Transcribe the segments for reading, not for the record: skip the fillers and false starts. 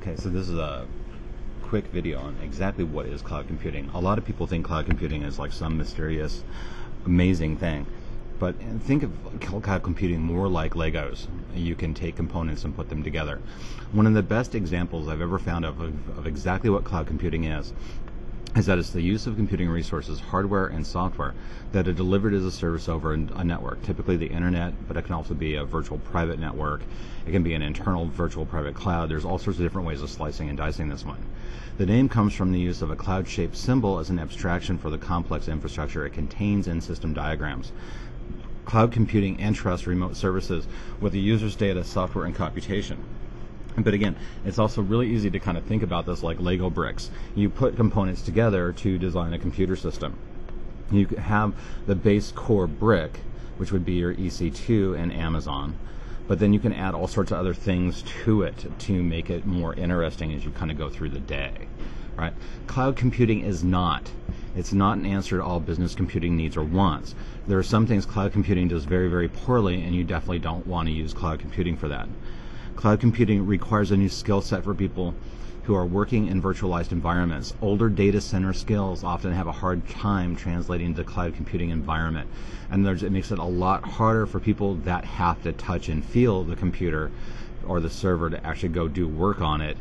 Okay, so this is a quick video on exactly what is cloud computing. A lot of people think cloud computing is like some mysterious, amazing thing. But think of cloud computing more like Legos. You can take components and put them together. One of the best examples I've ever found of exactly what cloud computing is that it's the use of computing resources, hardware and software, that are delivered as a service over a network, typically the internet, but it can also be a virtual private network. It can be an internal virtual private cloud. There's all sorts of different ways of slicing and dicing this one. The name comes from the use of a cloud-shaped symbol as an abstraction for the complex infrastructure it contains in system diagrams. Cloud computing entrusts remote services with the user's data, software, and computation. But again, it's also really easy to kind of think about this like Lego bricks. You put components together to design a computer system. You have the base core brick, which would be your EC2 and Amazon, but then you can add all sorts of other things to it to make it more interesting as you kind of go through the day, right? Cloud computing is not. It's not an answer to all business computing needs or wants. There are some things cloud computing does very, very poorly, and you definitely don't want to use cloud computing for that. Cloud computing requires a new skill set for people who are working in virtualized environments. Older data center skills often have a hard time translating to the cloud computing environment. And it makes it a lot harder for people that have to touch and feel the computer or the server to actually go do work on it.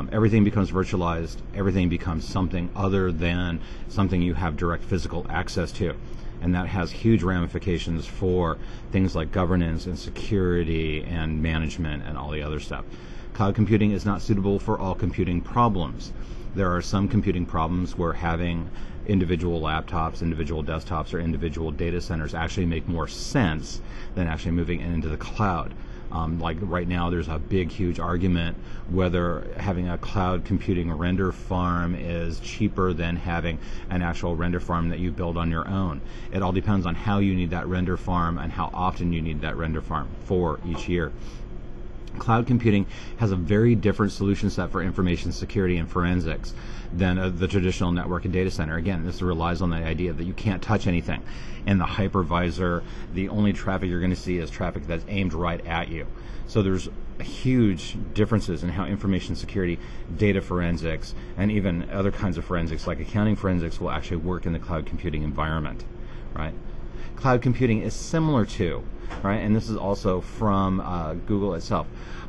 Everything becomes virtualized. Everything becomes something other than something you have direct physical access to. And that has huge ramifications for things like governance and security and management and all the other stuff. Cloud computing is not suitable for all computing problems. There are some computing problems where having individual laptops, individual desktops, or individual data centers actually make more sense than actually moving it into the cloud. Like right now, there's a big, huge argument whether having a cloud computing render farm is cheaper than having an actual render farm that you build on your own. It all depends on how you need that render farm and how often you need that render farm for each year. Cloud computing has a very different solution set for information security and forensics than the traditional network and data center. Again, this relies on the idea that you can't touch anything. And the hypervisor, the only traffic you're going to see is traffic that's aimed right at you. So there's huge differences in how information security, data forensics, and even other kinds of forensics like accounting forensics will actually work in the cloud computing environment, right? Cloud computing is similar to, right, and this is also from Google itself,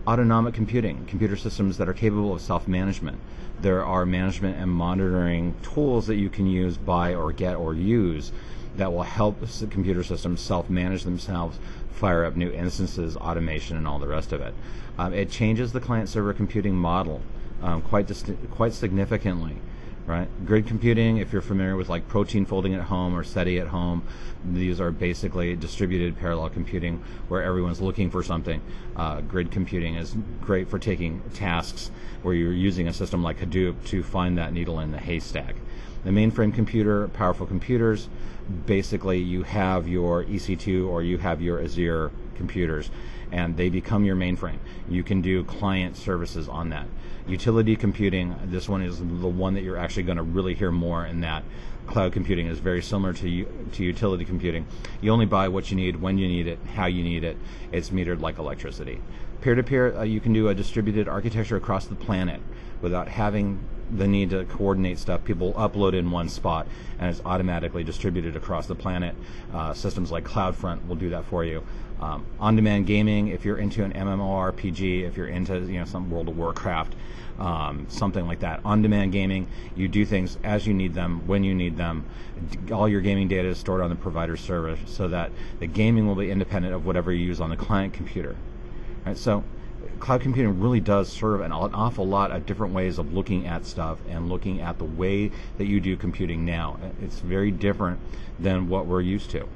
autonomic computing, computer systems that are capable of self-management. There are management and monitoring tools that you can use, buy, or get, or use that will help computer systems self-manage themselves, fire up new instances, automation, and all the rest of it. It changes the client-server computing model quite significantly. Right? Grid computing, if you're familiar with like protein folding at home or SETI at home, these are basically distributed parallel computing where everyone's looking for something. Grid computing is great for taking tasks where you're using a system like Hadoop to find that needle in the haystack. The mainframe computer, powerful computers, basically you have your EC2 or you have your Azure computers, and they become your mainframe. You can do client services on that. Utility computing, this one is the one that you're actually going to really hear more in that. Cloud computing is very similar to utility computing. You only buy what you need, when you need it, how you need it. It's metered like electricity. Peer-to-peer, you can do a distributed architecture across the planet without having the need to coordinate stuff. People upload in one spot and it's automatically distributed across the planet. Systems like CloudFront will do that for you. On-demand gaming, if you're into an MMORPG, if you're into some World of Warcraft, something like that. On-demand gaming, you do things as you need them, when you need them. All your gaming data is stored on the provider server so that the gaming will be independent of whatever you use on the client computer. Right, so cloud computing really does serve an awful lot of different ways of looking at stuff and looking at the way that you do computing now. It's very different than what we're used to.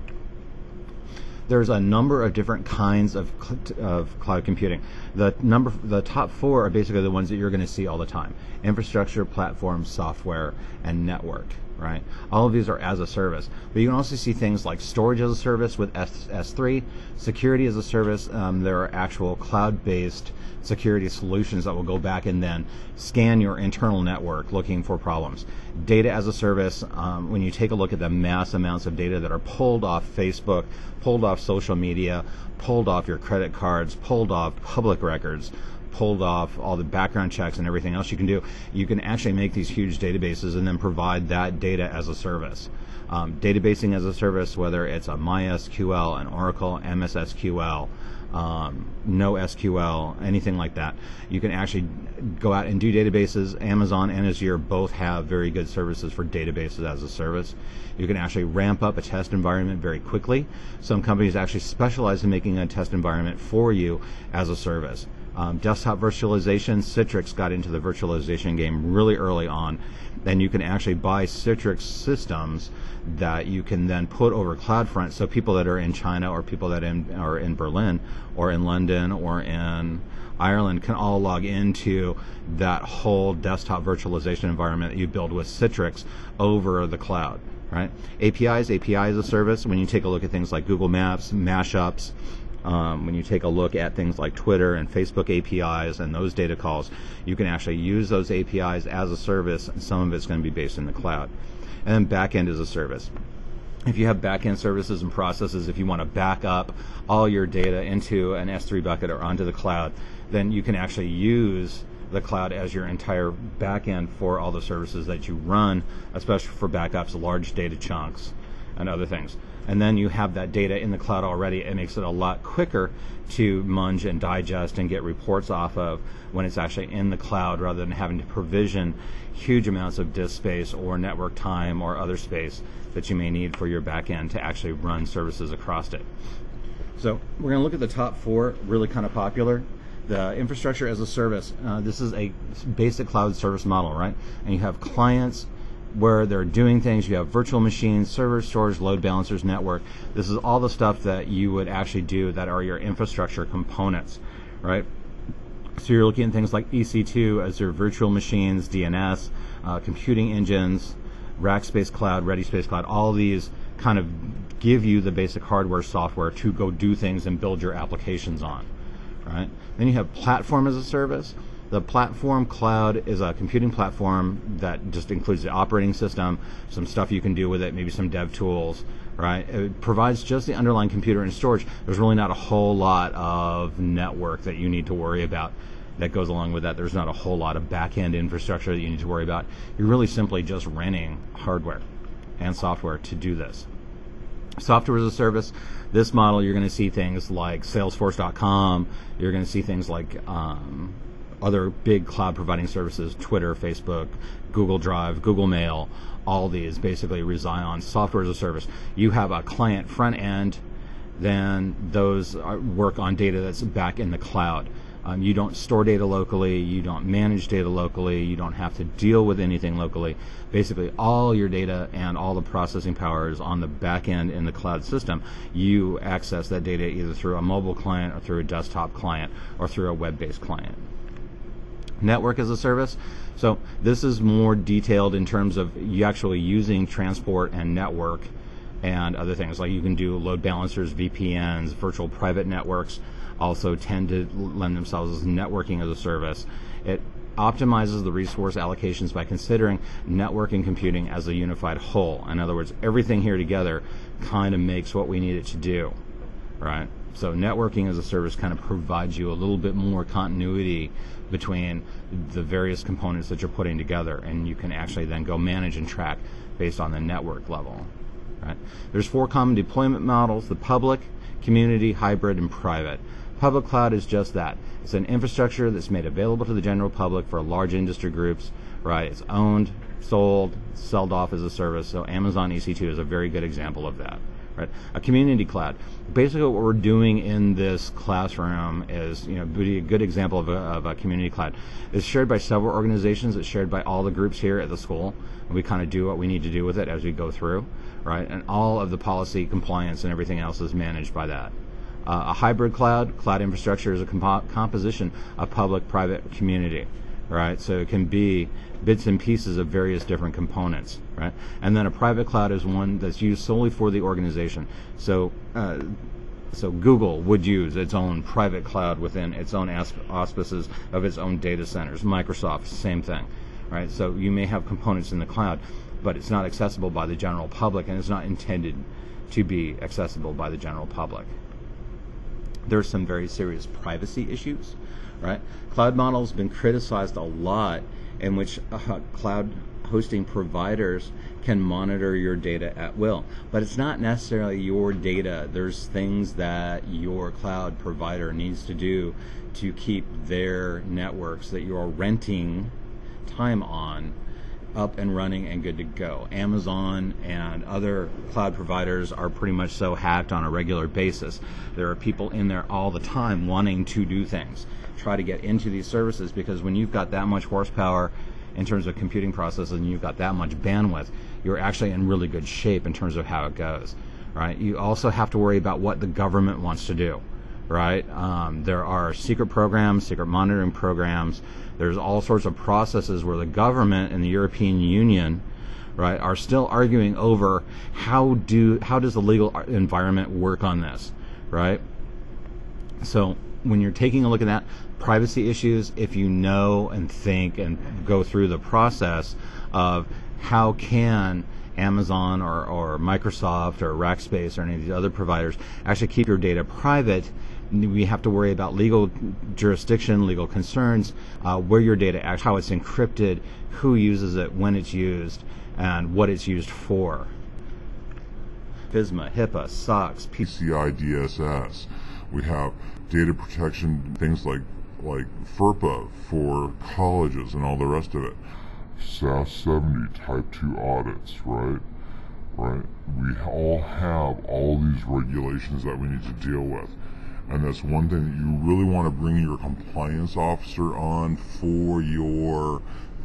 There's a number of different kinds of cloud computing. The top four are basically the ones that you're going to see all the time: infrastructure, platform, software, and network. Right? All of these are as a service. But you can also see things like storage as a service with S3, security as a service. There are actual cloud-based security solutions that will go back and then scan your internal network looking for problems. Data as a service, when you take a look at the mass amounts of data that are pulled off Facebook, pulled off social media, pulled off your credit cards, pulled off public records, pulled off all the background checks and everything else you can do, you can actually make these huge databases and then provide that data as a service. Databasing as a service, whether it's a MySQL, an Oracle, MS SQL, NoSQL, anything like that. You can actually go out and do databases. Amazon and Azure both have very good services for databases as a service. You can actually ramp up a test environment very quickly. Some companies actually specialize in making a test environment for you as a service. Desktop virtualization, Citrix got into the virtualization game really early on, and you can actually buy Citrix systems that you can then put over CloudFront, so people that are in China or people that are in Berlin or in London or in Ireland can all log into that whole desktop virtualization environment that you build with Citrix over the cloud. Right? API as a service. When you take a look at things like Google Maps, mashups, when you take a look at things like Twitter and Facebook APIs and those data calls, you can actually use those APIs as a service, and some of it's going to be based in the cloud. And then backend as a service. If you have backend services and processes, if you want to back up all your data into an S3 bucket or onto the cloud, then you can actually use the cloud as your entire backend for all the services that you run, especially for backups, large data chunks, and other things. And then you have that data in the cloud already. It makes it a lot quicker to munge and digest and get reports off of when it's actually in the cloud, rather than having to provision huge amounts of disk space or network time or other space that you may need for your backend to actually run services across it. So we're going to look at the top four, really kind of popular. The infrastructure as a service. This is a basic cloud service model, right? And you have clients where they're doing things. You have virtual machines, servers, storage, load balancers, network. This is all the stuff that you would actually do that are your infrastructure components, right? So you're looking at things like EC2 as your virtual machines, DNS, computing engines, rack space cloud, ready space cloud. All of these kind of give you the basic hardware, software to go do things and build your applications on, right? Then you have platform as a service. The platform cloud is a computing platform that just includes the operating system, some stuff you can do with it, maybe some dev tools, right? It provides just the underlying computer and storage. There's really not a whole lot of network that you need to worry about that goes along with that. There's not a whole lot of back-end infrastructure that you need to worry about. You're really simply just renting hardware and software to do this. Software as a service, this model, you're going to see things like Salesforce.com. You're going to see things like other big cloud providing services, Twitter, Facebook, Google Drive, Google Mail. All these basically reside on software as a service. You have a client front end, then those work on data that's back in the cloud. You don't store data locally, you don't manage data locally, you don't have to deal with anything locally. Basically, all your data and all the processing power is on the back end in the cloud system. You access that data either through a mobile client or through a desktop client or through a web-based client. Network as a service. So this is more detailed in terms of you actually using transport and network and other things. Like you can do load balancers, VPNs, virtual private networks also tend to lend themselves as networking as a service. It optimizes the resource allocations by considering network and computing as a unified whole. In other words, everything here together kind of makes what we need it to do, right? So networking as a service kind of provides you a little bit more continuity between the various components that you're putting together, and you can actually then go manage and track based on the network level, right? There's four common deployment models: the public, community, hybrid, and private. Public cloud is just that. It's an infrastructure that's made available to the general public for large industry groups, right? It's owned, sold, sold off as a service. So Amazon EC2 is a very good example of that, right? A community cloud. Basically what we're doing in this classroom is, be a good example of a community cloud. It's shared by several organizations. It's shared by all the groups here at the school. And we kind of do what we need to do with it as we go through, right? And all of the policy, compliance, and everything else is managed by that. A hybrid cloud infrastructure is a composition of public, private, community, right? So it can be bits and pieces of various different components, right? And then a private cloud is one that's used solely for the organization. So Google would use its own private cloud within its own auspices of its own data centers. Microsoft, same thing, right? So you may have components in the cloud, but it's not accessible by the general public, and it's not intended to be accessible by the general public. There's some very serious privacy issues right? Cloud model has been criticized a lot, in which cloud hosting providers can monitor your data at will. But it's not necessarily your data. There's things that your cloud provider needs to do to keep their networks that you're renting time on up and running and good to go. Amazon and other cloud providers are pretty much so hacked on a regular basis. There are people in there all the time wanting to do things, try to get into these services, because when you've got that much horsepower in terms of computing processes and you've got that much bandwidth, you're actually in really good shape in terms of how it goes, right? You also have to worry about what the government wants to do, right? There are secret programs, secret monitoring programs. There's all sorts of processes where the government and the European Union, right, are still arguing over how does the legal environment work on this, right? So when you're taking a look at that, privacy issues, if you know and think and go through the process of how can Amazon or Microsoft or Rackspace or any of these other providers actually keep your data private, we have to worry about legal jurisdiction, legal concerns, where your data acts, how it's encrypted, who uses it, when it's used, and what it's used for. FISMA, HIPAA, SOX, PCI DSS. We have data protection, things like FERPA for colleges and all the rest of it. SaaS 70 Type 2 audits, right? We all have all these regulations that we need to deal with. And that's one thing that you really want to bring your compliance officer on for your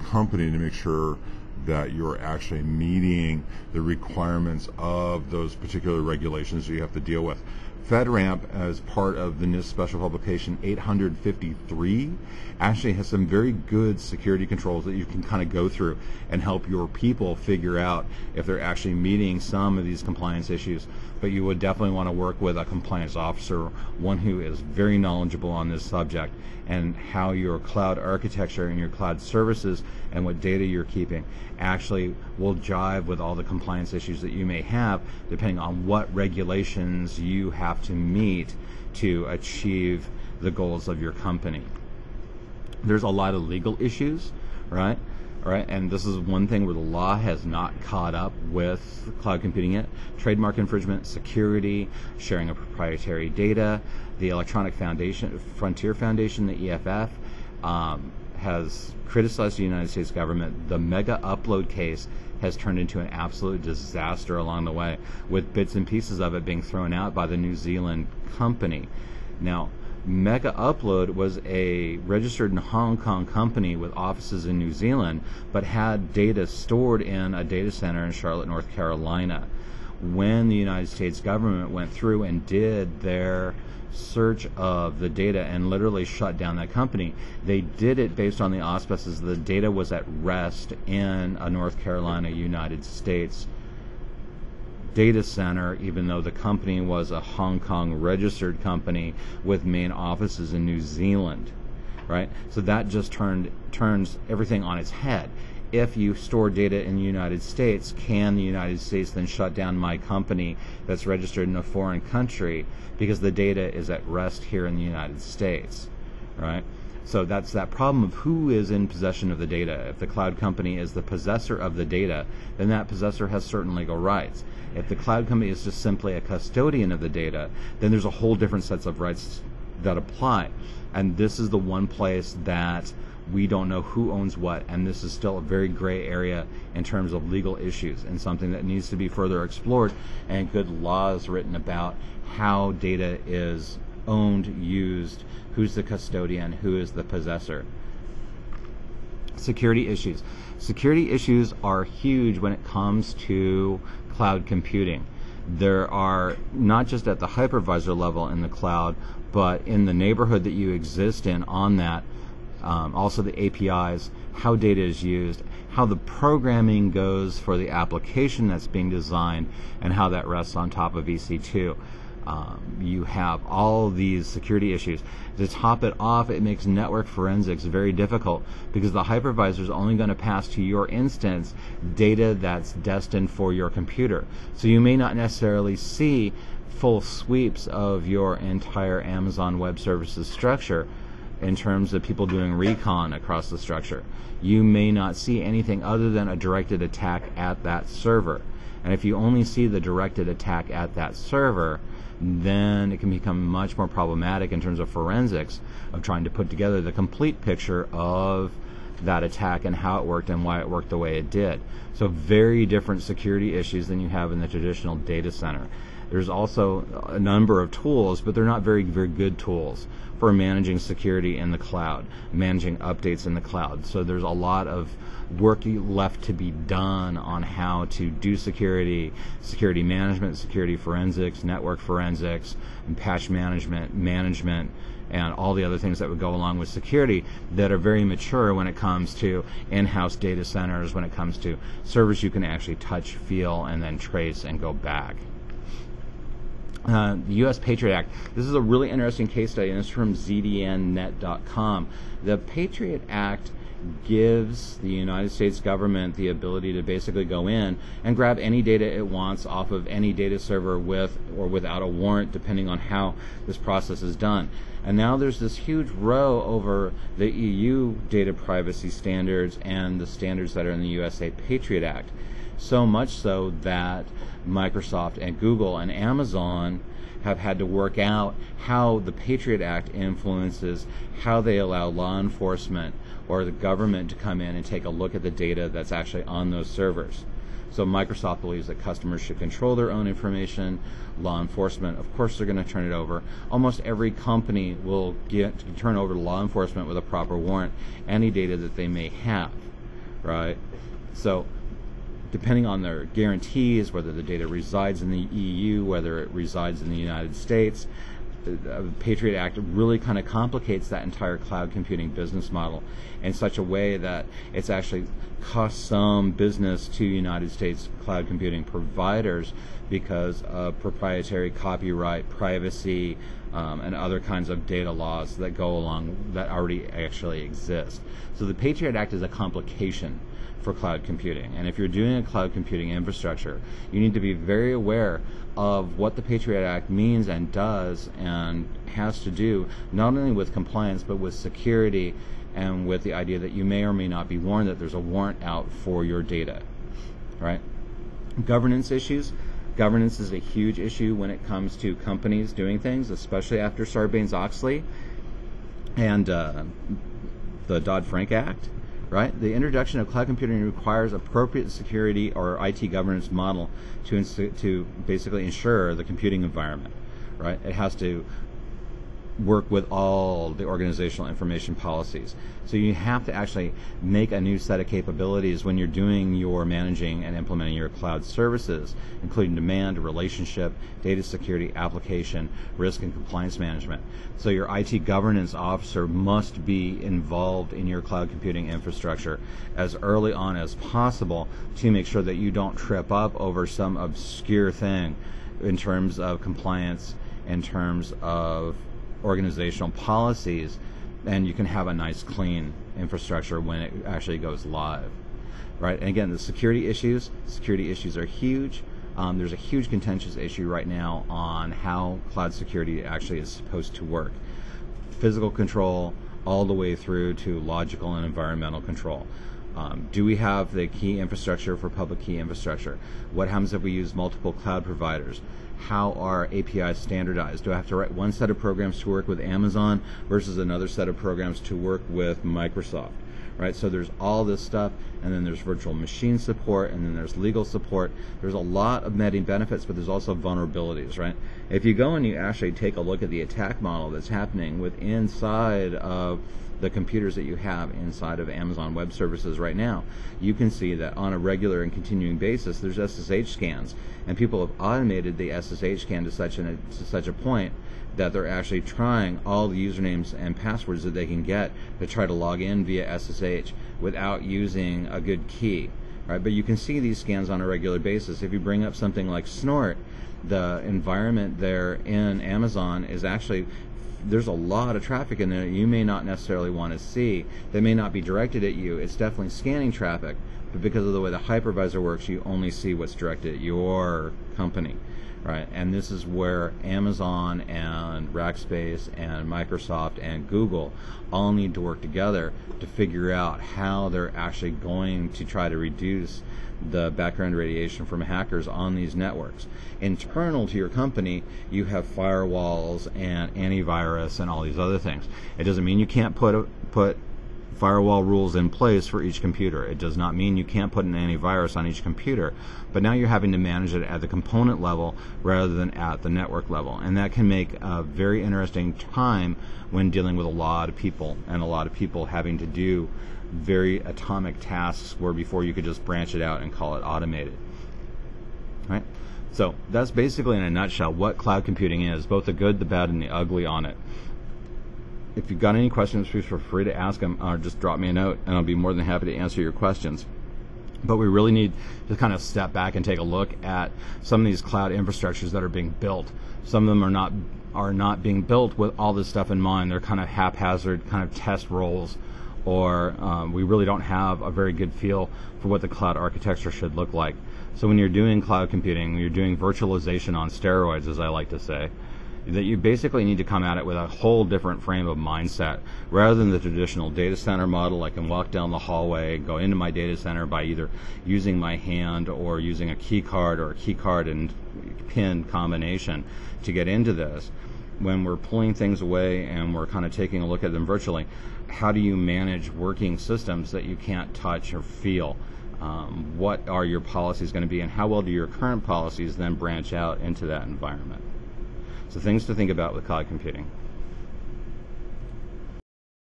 company to make sure that you're actually meeting the requirements of those particular regulations that you have to deal with. FedRAMP, as part of the NIST Special Publication 853, actually has some very good security controls that you can kind of go through and help your people figure out if they're actually meeting some of these compliance issues. But you would definitely want to work with a compliance officer, one who is very knowledgeable on this subject and how your cloud architecture and your cloud services and what data you're keeping actually will jive with all the compliance issues that you may have, depending on what regulations you have to meet to achieve the goals of your company. There's a lot of legal issues, right? And this is one thing where the law has not caught up with cloud computing yet. Trademark infringement, security, sharing of proprietary data. The Electronic Frontier Foundation, the EFF, has criticized the United States government. The mega upload case has turned into an absolute disaster along the way, with bits and pieces of it being thrown out by the New Zealand company. Now, Mega Upload was a registered in Hong Kong company with offices in New Zealand, but had data stored in a data center in Charlotte, North Carolina. When the United States government went through and did their search of the data and literally shut down that company, they did it based on the auspices the data was at rest in a North Carolina, United States data center, even though the company was a Hong Kong registered company with main offices in New Zealand, right? So that just turns everything on its head. If you store data in the United States, can the United States then shut down my company that's registered in a foreign country because the data is at rest here in the United States, right? So that's that problem of who is in possession of the data. If the cloud company is the possessor of the data, then that possessor has certain legal rights. If the cloud company is just simply a custodian of the data, then there's a whole different sets of rights that apply. And this is the one place that we don't know who owns what, and this is still a very gray area in terms of legal issues, and something that needs to be further explored and good laws written about how data is owned, used, who's the custodian, who is the possessor. Security issues. Security issues are huge when it comes to cloud computing. There are, not just at the hypervisor level in the cloud, but in the neighborhood that you exist in on that, also the APIs, how data is used, how the programming goes for the application that's being designed, and how that rests on top of EC2. You have all these security issues. To top it off, it makes network forensics very difficult because the hypervisor is only going to pass to your instance data that's destined for your computer. So you may not necessarily see full sweeps of your entire Amazon Web Services structure in terms of people doing recon across the structure. You may not see anything other than a directed attack at that server. And if you only see the directed attack at that server, then it can become much more problematic in terms of forensics of trying to put together the complete picture of that attack and how it worked and why it worked the way it did. So very different security issues than you have in the traditional data center. There's also a number of tools, but they're not very, very good tools for managing security in the cloud, managing updates in the cloud. So there's a lot of work left to be done on how to do security management, security forensics, network forensics, and patch management, and all the other things that would go along with security that are very mature when it comes to in-house data centers, when it comes to servers you can actually touch, feel, and then trace and go back. The U.S. Patriot Act. This is a really interesting case study, and it's from zdnnet.com. The Patriot Act gives the United States government the ability to basically go in and grab any data it wants off of any data server with or without a warrant, depending on how this process is done. And now there's this huge row over the EU data privacy standards and the standards that are in the USA Patriot Act. So much so that Microsoft and Google and Amazon have had to work out how the Patriot Act influences how they allow law enforcement or the government to come in and take a look at the data that's actually on those servers. So Microsoft believes that customers should control their own information. Law enforcement, of course, they're going to turn it over. Almost every company will turn over to law enforcement with a proper warrant any data that they may have, right? So depending on their guarantees, whether the data resides in the EU, whether it resides in the United States, the Patriot Act really kind of complicates that entire cloud computing business model in such a way that it's actually cost some business to United States cloud computing providers because of proprietary copyright, privacy, and other kinds of data laws that go along that already actually exist. So the Patriot Act is a complication for cloud computing. And if you're doing a cloud computing infrastructure, you need to be very aware of what the Patriot Act means and does and has to do, not only with compliance, but with security and with the idea that you may or may not be warned that there's a warrant out for your data, right? Governance issues. Governance is a huge issue when it comes to companies doing things, especially after Sarbanes-Oxley and the Dodd-Frank Act. Right? The introduction of cloud computing requires appropriate security or IT governance model to basically ensure the computing environment. Right? It has to work with all the organizational information policies. So you have to actually make a new set of capabilities when you're doing your managing and implementing your cloud services, including demand, relationship, data security, application, risk, and compliance management. So your IT governance officer must be involved in your cloud computing infrastructure as early on as possible to make sure that you don't trip up over some obscure thing in terms of compliance, in terms of organizational policies, and you can have a nice clean infrastructure when it actually goes live, right? And again, the security issues are huge. There's a huge contentious issue right now on how cloud security actually is supposed to work. Physical control all the way through to logical and environmental control. Do we have the key infrastructure for public key infrastructure? What happens if we use multiple cloud providers? How are APIs standardized? Do I have to write one set of programs to work with Amazon versus another set of programs to work with Microsoft? Right? So there's all this stuff, and then there's virtual machine support, and then there's legal support. There's a lot of many benefits, but there's also vulnerabilities, right? If you go and you actually take a look at the attack model that's happening inside of the computers that you have inside of Amazon Web Services right now, you can see that on a regular and continuing basis, there's SSH scans, and people have automated the SSH scan to such a point that they're actually trying all the usernames and passwords that they can get to try to log in via SSH without using a good key, right? But you can see these scans on a regular basis. If you bring up something like Snort, the environment there in Amazon is actually, there's a lot of traffic in there you may not necessarily want to see. They may not be directed at you. It's definitely scanning traffic, but because of the way the hypervisor works, you only see what's directed at your company, right? And this is where Amazon and Rackspace and Microsoft and Google all need to work together to figure out how they're actually going to try to reduce the background radiation from hackers on these networks. Internal to your company, you have firewalls and antivirus and all these other things. It doesn't mean you can't put firewall rules in place for each computer. It does not mean you can't put an antivirus on each computer, but now you're having to manage it at the component level rather than at the network level, and that can make a very interesting time when dealing with a lot of people, and a lot of people having to do very atomic tasks where before you could just branch it out and call it automated. Right? So that's basically in a nutshell what cloud computing is, both the good, the bad, and the ugly on it. If you've got any questions, please feel free to ask them or just drop me a note and I'll be more than happy to answer your questions. But we really need to kind of step back and take a look at some of these cloud infrastructures that are being built. Some of them are not being built with all this stuff in mind. They're kind of haphazard kind of test rolls, or we really don't have a very good feel for what the cloud architecture should look like. So when you're doing cloud computing, when you're doing virtualization on steroids, as I like to say, that you basically need to come at it with a whole different frame of mindset rather than the traditional data center model. I can walk down the hallway, go into my data center by either using my hand or using a key card or a key card and pin combination to get into this. When we're pulling things away and we're kind of taking a look at them virtually, how do you manage working systems that you can't touch or feel? What are your policies going to be, and how well do your current policies then branch out into that environment? So things to think about with cloud computing.